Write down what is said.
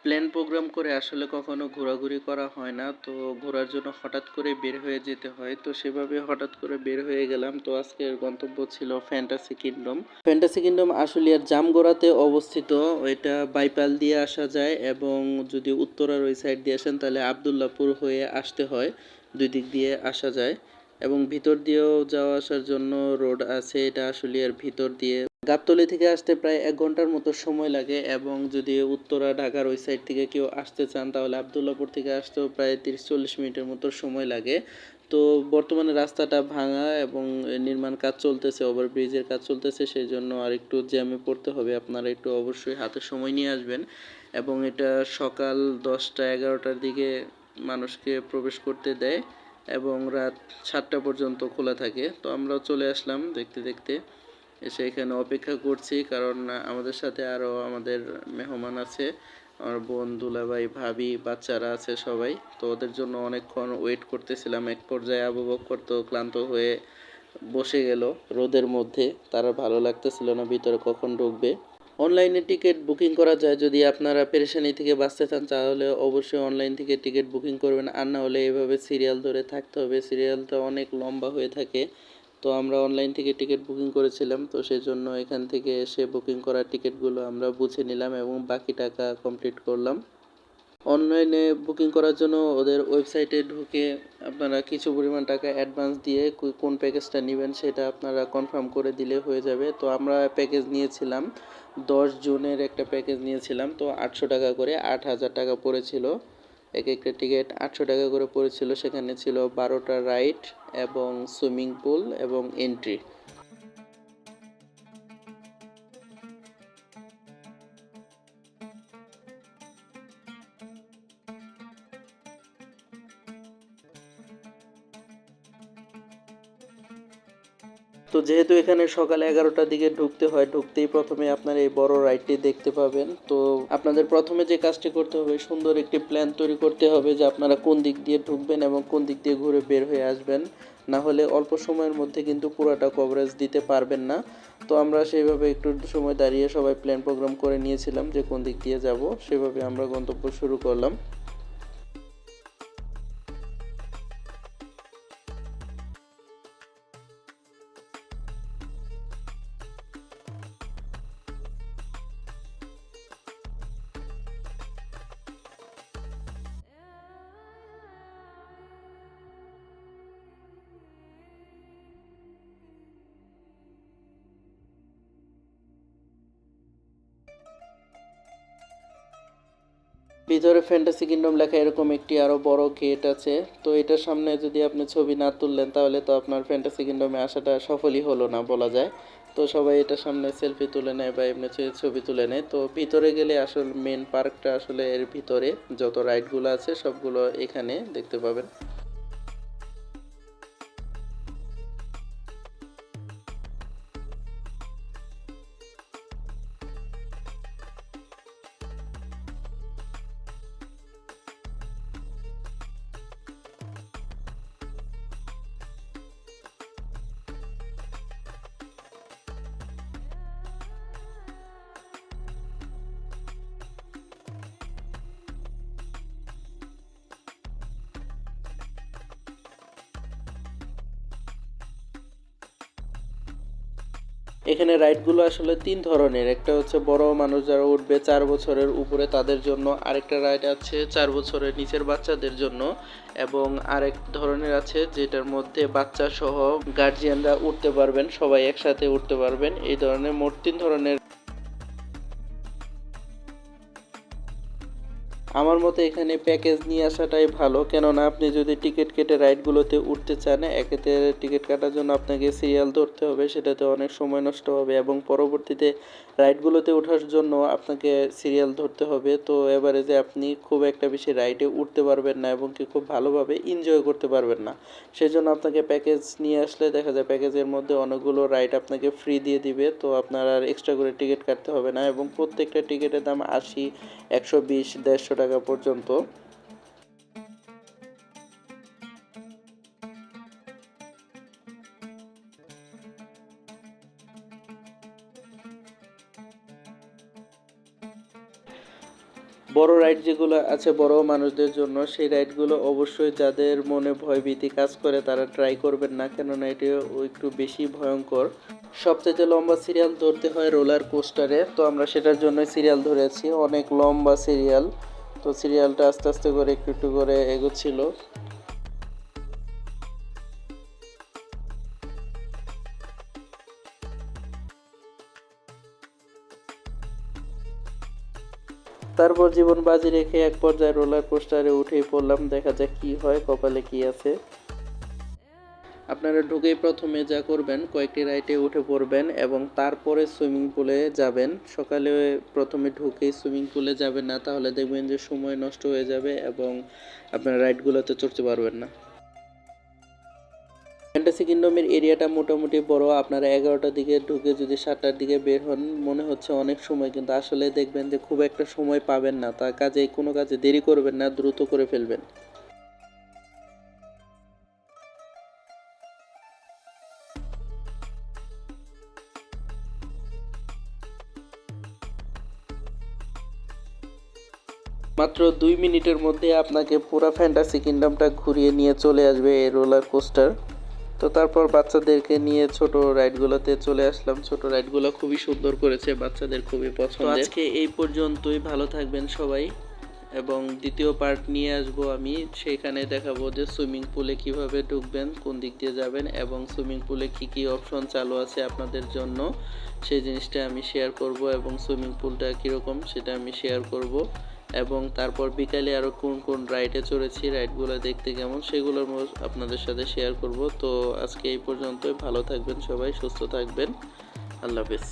Plan programme করে আসলে কখনো ঘোরাঘুরি করা হয় না। তো ঘোরার জন্য হঠাৎ করে বের হয়ে যেতে হয়। তো সেভাবে হঠাৎ করে বের হয়ে গেলাম। তো আজকের গন্তব্য ছিল ফ্যান্টাসি কিংডম। ফ্যান্টাসি কিংডম আশুলিয়ার জামগড়াতে অবস্থিত। ওইটা বাইপাল দিয়ে আসা যায় এবং যদি উত্তরার ওই সাইড দিয়ে আসেন তাহলে আবদুল্লাপুর হয়ে আসতে হয়। দুই দিক দিয়ে আসা যায় এবং ভিতর দিয়েও যাওয়া আসার জন্য রোড আছে। এটা আশুলিয়ার ভিতর দিয়ে গাবতলী থেকে আসতে প্রায় 1 ঘন্টার মতো সময় লাগে এবং যদি উত্তরা ঢাকার ওই সাইড থেকে কেউ আসতে চান তাহলে আবদুল্লাপুর থেকে আসতেও প্রায় 30-40 মিনিটের মতো সময় লাগে। তো বর্তমানে রাস্তাটা ভাঙা এবং নির্মাণ কাজ চলতেছে, ওভারব্রিজের কাজ চলতেছে, সেই জন্য আর একটু জ্যামে পড়তে হবে। আপনারা একটু অবশ্যই হাতে সময় নিয়ে আসবেন এবং এটা সকাল 10টা-11টার দিকে মানুষকে প্রবেশ করতে দেয় এবং রাত 7টা পর্যন্ত খোলা থাকে। তো আমরাও চলে আসলাম দেখতে দেখতে, এসে এখানে অপেক্ষা করছি কারণ আমাদের সাথে আরও আমাদের মেহমান আছে, আমার বোন, দুলাভাই, ভাবি, বাচ্চারা আছে সবাই। তো ওদের জন্য অনেকক্ষণ ওয়েট করতেছিলাম। এক পর্যায়ে আবু বকর তো ক্লান্ত হয়ে বসে গেল রোদের মধ্যে, তার ভালো লাগতেছিল না ভিতরে কখন ঢুকবে। অনলাইনে টিকিট বুকিং করা যায়, যদি আপনারা পেরেশানি থেকে বাঁচতে চান তাহলে অবশ্যই অনলাইন থেকে টিকিট বুকিং করবেন, আর না হলে এভাবে সিরিয়াল ধরে থাকতে হবে। সিরিয়ালটা অনেক লম্বা হয়ে থাকে। তো আমরা অনলাইন থেকে টিকিট বুকিং করেছিলাম, তো সেই জন্য এখান থেকে এসে বুকিং করা টিকিটগুলো আমরা বুঝে নিলাম এবং বাকি টাকা কমপ্লিট করলাম। অনলাইনে বুকিং করার জন্য ওদের ওয়েবসাইটে ঢুকে আপনারা কিছু পরিমাণ টাকা অ্যাডভান্স দিয়ে কোন প্যাকেজটা নেবেন সেটা আপনারা কনফার্ম করে দিলে হয়ে যাবে। তো আমরা প্যাকেজ নিয়েছিলাম 10 জনের একটা প্যাকেজ নিয়েছিলাম। তো 800 টাকা করে 8,000 টাকা পড়েছিল। এক একটা টিকিট 800 টাকা করে পড়েছিল। সেখানে ছিল 12টা রাইড এবং সুইমিং পুল এবং এন্ট্রি। তো যেহেতু এখানে সকাল 11টার দিকে ঢুকতে হয়, ঢুকতেই প্রথমে আপনার এই বড় রাইডটি দেখতে পাবেন। তো আপনাদের প্রথমে যে কাজটি করতে হবে, সুন্দর একটি প্ল্যান তৈরি করতে হবে যে আপনারা কোন দিক দিয়ে ঢুকবেন এবং কোন দিক দিয়ে ঘুরে বের হয়ে আসবেন। না হলে অল্প সময়ের মধ্যে কিন্তু পুরোটা কভারেজ দিতে পারবেন না। তো আমরা সেইভাবে একটু সময় দাঁড়িয়ে সবাই প্ল্যান প্রোগ্রাম করে নিয়েছিলাম যে কোন দিক দিয়ে যাব, সেভাবে আমরা গন্তব্য শুরু করলাম। ভিতরে ফ্যান্টাসি কিংডম লেখা এরকম একটি আরো বড় গেট আছে। তো এটার সামনে যদি আপনি ছবি না তুললেন তাহলে তো আপনার ফ্যান্টাসি কিংডমে আসাটা সফলই হলো না বলা যায়। তো সবাই এটার সামনে সেলফি তুলে নেয় বা এমনি ছবি তুলে নেয়। তো ভিতরে গেলে আসলে মেন পার্কটা আসলে এর ভিতরে যত রাইডগুলো আছে সবগুলো এখানে দেখতে পাবেন। এখানে রাইডগুলো আসলে 3 ধরনের। একটা হচ্ছে বড় মানুষ যারা উঠবে 4 বছরের উপরে তাদের জন্য, আরেকটা রাইড আছে 4 বছরের নিচের বাচ্চাদের জন্য এবং আরেক ধরনের আছে যেটার মধ্যে বাচ্চা সহ গার্জিয়ানরা উঠতে পারবেন, সবাই একসাথে উঠতে পারবেন। এই ধরনের মোট 3 ধরনের। আমার মতে এখানে প্যাকেজ নিয়ে আসাটাই ভালো, কেননা আপনি যদি টিকিট কেটে রাইডগুলোতে উঠতে চান, একেতে টিকিট কাটার জন্য আপনাকে সিরিয়াল ধরতে হবে, সেটাতে অনেক সময় নষ্ট হবে এবং পরবর্তীতে রাইডগুলোতে ওঠার জন্য আপনাকে সিরিয়াল ধরতে হবে। তো এবারে যে আপনি খুব একটা বেশি রাইডে উঠতে পারবেন না এবং কি খুব ভালোভাবে এনজয় করতে পারবেন না। সেই জন্য আপনাকে প্যাকেজ নিয়ে আসলে দেখা যায় প্যাকেজের মধ্যে অনেকগুলো রাইড আপনাকে ফ্রি দিয়ে দিবে। তো আপনার আর এক্সট্রা করে টিকিট কাটতে হবে না এবং প্রত্যেকটা টিকিটের দাম 80, 120, 150 টাকা পর্যন্ত। বড় রাইড যেগুলো আছে বড় মানুষদের জন্য, সেই রাইডগুলো অবশ্যই যাদের মনে ভয়ভীতি কাজ করে তারা ট্রাই করবেন না, কেননা এটি একটু বেশি ভয়ঙ্কর। সবচেয়ে লম্বা সিরিয়াল ধরতে হয় রোলার কোস্টারে, তো আমরা সেটার জন্য সিরিয়াল ধরেছি, অনেক লম্বা সিরিয়াল। তো সিরিয়ালটা আস্তে আস্তে করে একটু একটু করে এগোচ্ছিল। তারপর জীবন বাজি রেখে এক পর্যায়ে রোলার কোস্টারে উঠেই পড়লাম, দেখা যাক কি হয়, কপালে কি আছে। আপনারা ঢুকেই প্রথমে যা করবেন, কয়েকটি রাইডে উঠে পড়বেন এবং তারপরে সুইমিং পুলে যাবেন। সকালে প্রথমে ঢুকেই সুইমিং পুলে যাবেন না, তাহলে দেখবেন যে সময় নষ্ট হয়ে যাবে এবং আপনারা রাইডগুলোতে চড়তে পারবেন না। ফ্যান্টাসি কিংডমের এরিয়াটা মোটামুটি বড়। আপনারা 11টার দিকে ঢুকে যদি 7টার দিকে বের হন, মনে হচ্ছে অনেক সময়, কিন্তু আসলে দেখবেন যে খুব একটা সময় পাবেন না। তার কাজে কোনো কাজে দেরি করবেন না, দ্রুত করে ফেলবেন। মাত্র 2 মিনিটের মধ্যে আপনাকে পুরো ফ্যান্টাসি কিংডমটা ঘুরিয়ে নিয়ে চলে আসবে এই রোলার কোস্টার। তো তারপর বাচ্চাদেরকে নিয়ে ছোট রাইডগুলোতে চলে আসলাম। ছোট রাইডগুলো খুবই সুন্দর করেছে, বাচ্চাদের খুবই পছন্দের। আজকে এই পর্যন্তই, ভালো থাকবেন সবাই, এবং দ্বিতীয় পার্ট নিয়ে আসবো আমি। সেখানে দেখাবো যে সুইমিং পুলে কিভাবে ঢুকবেন, কোন দিক দিয়ে যাবেন এবং সুইমিং পুলে কি কি অপশন চালু আছে আপনাদের জন্য, সেই জিনিসটা আমি শেয়ার করব এবং সুইমিং পুলটা কীরকম সেটা আমি শেয়ার করব। এবং তারপর বিকালে আরও কোন কোন রাইডে চড়েছি, রাইডগুলো দেখতে কেমন, সেগুলোর আপনাদের সাথে শেয়ার করব। তো আজকে এই পর্যন্তই, ভালো থাকবেন সবাই, সুস্থ থাকবেন, আল্লাহ হাফেজ।